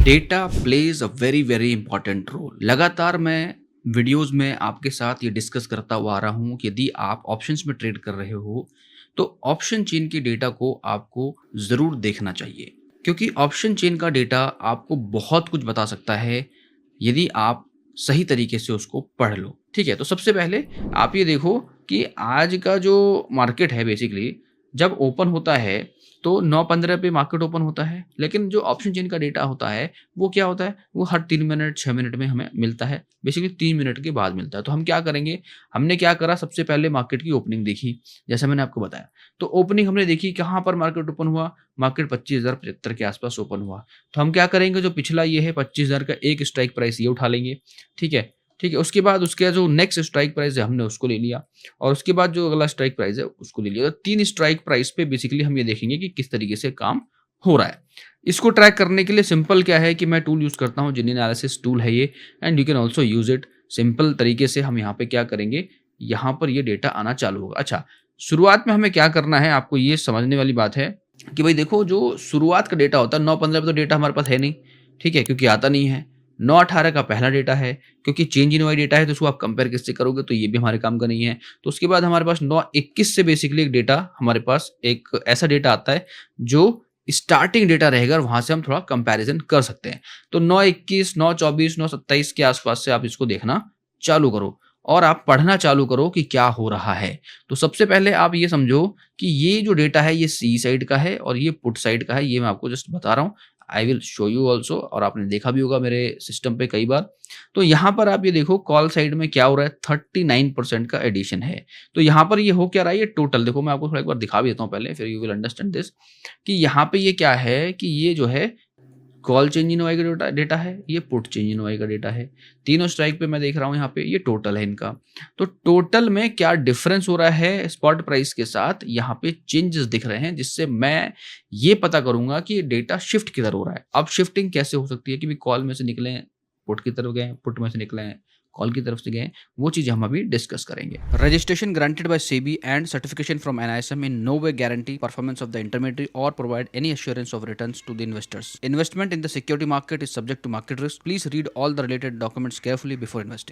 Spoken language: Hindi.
Data plays a very very important role. लगातार मैं वीडियोस में आपके साथ ये डिस्कस करता हुआ आ रहा हूँ कि यदि आप ऑप्शंस में ट्रेड कर रहे हो तो ऑप्शन चेन के डेटा को आपको ज़रूर देखना चाहिए, क्योंकि ऑप्शन चेन का डेटा आपको बहुत कुछ बता सकता है यदि आप सही तरीके से उसको पढ़ लो। ठीक है, तो सबसे पहले आप ये देखो कि आज का जो मार्केट है बेसिकली जब ओपन होता है तो 9:15 पे मार्केट ओपन होता है, लेकिन जो ऑप्शन चेन का डेटा होता है, वो क्या होता है, वो हर 3 मिनट, 6 मिनट में हमें मिलता है। बेसिकली 3 मिनट के बाद मिलता है। तो हम क्या करेंगे, हमने क्या करा, सबसे पहले मार्केट की ओपनिंग देखी, जैसा मैंने आपको बताया। तो ओपनिंग हमने देखी, कहाँ पर मार्केट ओपन हुआ, मार्केट 25,075 के आसपास ओपन हुआ। तो हम क्या करेंगे, जो पिछला ये है 25,000 का एक स्ट्राइक प्राइस ये उठा लेंगे। ठीक है? ठीक है, उसके बाद उसका जो नेक्स्ट स्ट्राइक प्राइस है हमने उसको ले लिया और उसके बाद जो अगला स्ट्राइक प्राइस है उसको ले लिया। तो 3 स्ट्राइक प्राइस पे बेसिकली हम ये देखेंगे कि किस तरीके से काम हो रहा है। इसको ट्रैक करने के लिए सिंपल क्या है कि मैं टूल यूज़ करता हूँ, जिनी एनालिसिस टूल है ये, and you can also use it. Simple तरीके से हम यहाँ पे क्या करेंगे, यहाँ पर ये डेटा आना चालू होगा। अच्छा, शुरुआत में हमें क्या करना है, आपको ये समझने वाली बात है कि भाई देखो, जो शुरुआत का डेटा होता है 9:15 पे तो डेटा हमारे पास है नहीं, ठीक है? क्योंकि आता नहीं है। 9:18 का पहला डेटा है, क्योंकि चेंज इन वाई डेटा है तो उसको आप कंपेयर किससे करोगे, तो ये भी हमारे काम का नहीं है। तो उसके बाद हमारे पास 9:21 से बेसिकली एक डेटा, हमारे पास एक ऐसा डेटा आता है जो स्टार्टिंग डेटा रहेगा और वहाँ से हम थोड़ा कंपैरिज़न कर सकते हैं। तो 9:21, 9:24, 9:27 के आसपास से आप इसको देखना चालू करो और आप पढ़ना चालू करो कि क्या हो रहा है। तो सबसे पहले आप ये समझो कि ये जो डेटा है ये सी साइड का है और ये पुट साइड का है, ये मैं आपको जस्ट बता रहा हूँ। I will show you also, और आपने देखा भी होगा मेरे सिस्टम पे कई बार। तो यहाँ पर आप ये देखो कॉल साइड में क्या हो रहा है, 39% का एडिशन है। तो यहाँ पर ये हो क्या रहा है, ये टोटल देखो, मैं आपको थोड़ा एक बार दिखा भी देता हूँ पहले, फिर यू विल अंडरस्टैंड दिस कि यहाँ पे ये क्या है कि ये जो है कॉल चेंज इन वाई का डेटा है, ये पुट चेंज इन वाई का डेटा है। तीनों स्ट्राइक पे मैं देख रहा हूँ, यहाँ पे ये टोटल है इनका। तो टोटल में क्या डिफरेंस हो रहा है स्पॉट प्राइस के साथ, यहाँ पे चेंजेस दिख रहे हैं, जिससे मैं ये पता करूंगा कि डेटा शिफ्ट किधर हो रहा है। अब शिफ्टिंग कैसे हो सकती है कि कॉल में से निकले पुट की तरफ गए, पुट में से निकले कॉल की तरफ से गए, वो चीज़ हम अभी डिस्कस करेंगे। Registration granted by SEBI and certification from NISM in no way guarantee performance of the intermediary or provide any assurance of returns to the investors. Investment in the security market is subject to market risk. Please read all the related documents carefully before investing.